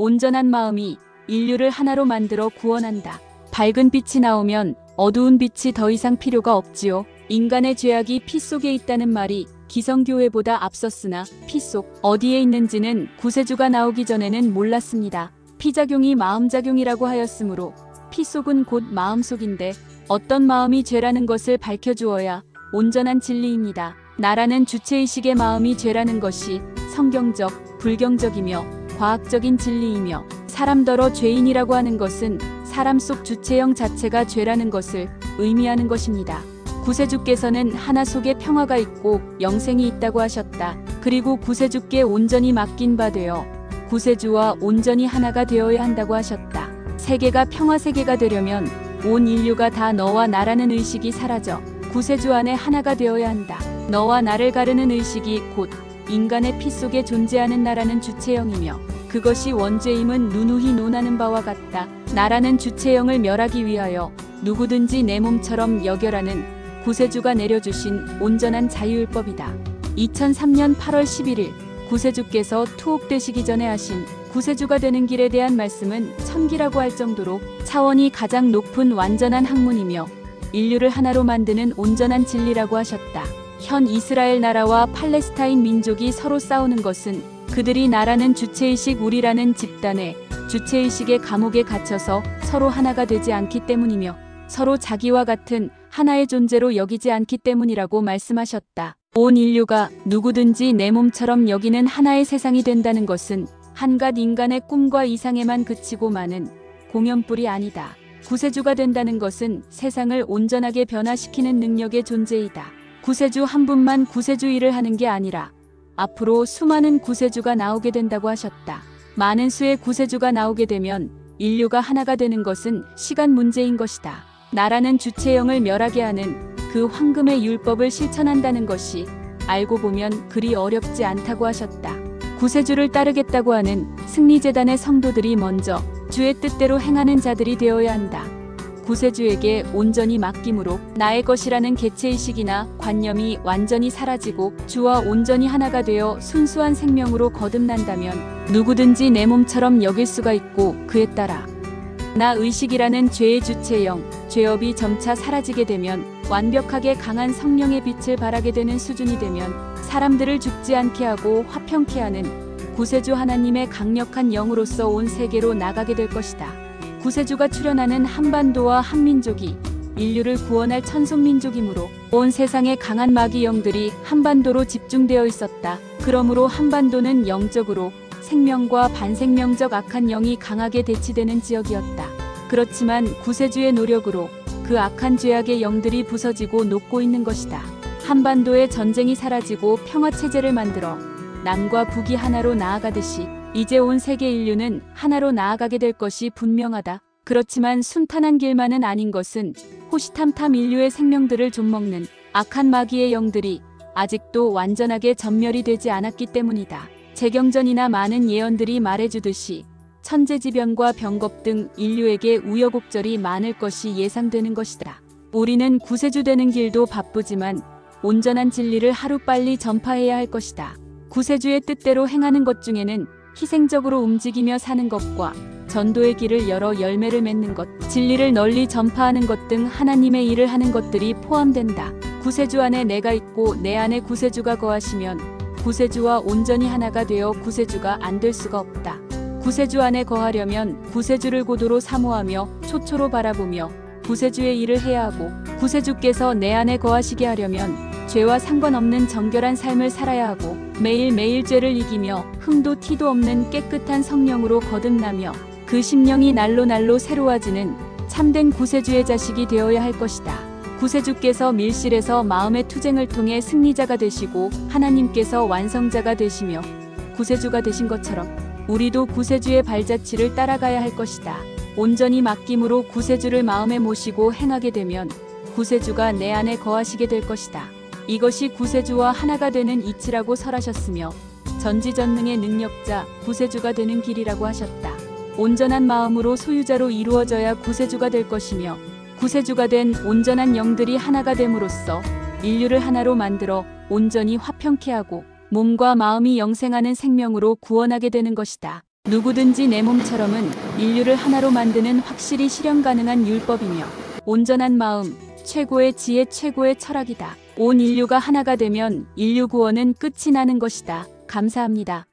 온전한 마음이 인류를 하나로 만들어 구원한다. 밝은 빛이 나오면 어두운 빛이 더 이상 필요가 없지요. 인간의 죄악이 피 속에 있다는 말이 기성교회보다 앞섰으나 피 속 어디에 있는지는 구세주가 나오기 전에는 몰랐습니다. 피작용이 마음작용이라고 하였으므로 피 속은 곧 마음속인데 어떤 마음이 죄라는 것을 밝혀주어야 온전한 진리입니다. 나라는 주체의식의 마음이 죄라는 것이 성경적, 불경적이며 과학적인 진리이며 사람더러 죄인이라고 하는 것은 사람 속 주체형 자체가 죄라는 것을 의미하는 것입니다. 구세주께서는 하나 속에 평화가 있고 영생이 있다고 하셨다. 그리고 구세주께 온전히 맡긴 바 되어 구세주와 온전히 하나가 되어야 한다고 하셨다. 세계가 평화 세계가 되려면 온 인류가 다 너와 나라는 의식이 사라져 구세주 안에 하나가 되어야 한다. 너와 나를 가르는 의식이 곧 인간의 피 속에 존재하는 나라는 주체형이며 그것이 원죄임은 누누이 논하는 바와 같다. 나라는 주체형을 멸하기 위하여 누구든지 내 몸처럼 여겨라는 구세주가 내려주신 온전한 자유율법이다. 2003년 8월 11일 구세주께서 투옥되시기 전에 하신 구세주가 되는 길에 대한 말씀은 천기라고 할 정도로 차원이 가장 높은 완전한 학문이며 인류를 하나로 만드는 온전한 진리라고 하셨다. 현 이스라엘 나라와 팔레스타인 민족이 서로 싸우는 것은 그들이 나라는 주체의식 우리라는 집단의 주체의식의 감옥에 갇혀서 서로 하나가 되지 않기 때문이며 서로 자기와 같은 하나의 존재로 여기지 않기 때문이라고 말씀하셨다. 온 인류가 누구든지 내 몸처럼 여기는 하나의 세상이 된다는 것은 한갓 인간의 꿈과 이상에만 그치고 마는 공연뿐이 아니다. 구세주가 된다는 것은 세상을 온전하게 변화시키는 능력의 존재이다. 구세주 한 분만 구세주 일을 하는 게 아니라 앞으로 수많은 구세주가 나오게 된다고 하셨다. 많은 수의 구세주가 나오게 되면 인류가 하나가 되는 것은 시간 문제인 것이다. 나라는 주체형을 멸하게 하는 그 황금의 율법을 실천한다는 것이 알고 보면 그리 어렵지 않다고 하셨다. 구세주를 따르겠다고 하는 승리재단의 성도들이 먼저 주의 뜻대로 행하는 자들이 되어야 한다. 구세주에게 온전히 맡김으로 나의 것이라는 개체의식이나 관념이 완전히 사라지고 주와 온전히 하나가 되어 순수한 생명으로 거듭난다면 누구든지 내 몸처럼 여길 수가 있고 그에 따라 나 의식이라는 죄의 주체형, 죄업이 점차 사라지게 되면 완벽하게 강한 성령의 빛을 발하게 되는 수준이 되면 사람들을 죽지 않게 하고 화평케 하는 구세주 하나님의 강력한 영으로서 온 세계로 나가게 될 것이다. 구세주가 출현하는 한반도와 한민족이 인류를 구원할 천손민족이므로 온 세상의 강한 마귀 영들이 한반도로 집중되어 있었다. 그러므로 한반도는 영적으로 생명과 반생명적 악한 영이 강하게 대치되는 지역이었다. 그렇지만 구세주의 노력으로 그 악한 죄악의 영들이 부서지고 녹고 있는 것이다. 한반도의 전쟁이 사라지고 평화체제를 만들어 남과 북이 하나로 나아가듯이 이제 온 세계 인류는 하나로 나아가게 될 것이 분명하다. 그렇지만 순탄한 길만은 아닌 것은 호시탐탐 인류의 생명들을 좀먹는 악한 마귀의 영들이 아직도 완전하게 전멸이 되지 않았기 때문이다. 재경전이나 많은 예언들이 말해주듯이 천재지변과 병겁 등 인류에게 우여곡절이 많을 것이 예상되는 것이다. 우리는 구세주 되는 길도 바쁘지만 온전한 진리를 하루빨리 전파해야 할 것이다. 구세주의 뜻대로 행하는 것 중에는 희생적으로 움직이며 사는 것과 전도의 길을 열어 열매를 맺는 것, 진리를 널리 전파하는 것 등 하나님의 일을 하는 것들이 포함된다. 구세주 안에 내가 있고 내 안에 구세주가 거하시면 구세주와 온전히 하나가 되어 구세주가 안 될 수가 없다. 구세주 안에 거하려면 구세주를 고도로 사모하며 초초로 바라보며 구세주의 일을 해야 하고 구세주께서 내 안에 거하시게 하려면 죄와 상관없는 정결한 삶을 살아야 하고 매일매일 죄를 이기며 흠도 티도 없는 깨끗한 성령으로 거듭나며 그 심령이 날로 날로 새로워지는 참된 구세주의 자식이 되어야 할 것이다. 구세주께서 밀실에서 마음의 투쟁을 통해 승리자가 되시고 하나님께서 완성자가 되시며 구세주가 되신 것처럼 우리도 구세주의 발자취를 따라가야 할 것이다. 온전히 맡김으로 구세주를 마음에 모시고 행하게 되면 구세주가 내 안에 거하시게 될 것이다. 이것이 구세주와 하나가 되는 이치라고 설하셨으며 전지전능의 능력자 구세주가 되는 길이라고 하셨다. 온전한 마음으로 소유자로 이루어져야 구세주가 될 것이며 구세주가 된 온전한 영들이 하나가 됨으로써 인류를 하나로 만들어 온전히 화평케 하고 몸과 마음이 영생하는 생명으로 구원하게 되는 것이다. 누구든지 내 몸처럼은 인류를 하나로 만드는 확실히 실현 가능한 율법이며 온전한 마음, 최고의 지혜, 최고의 철학이다. 온 인류가 하나가 되면 인류 구원은 끝이 나는 것이다. 감사합니다.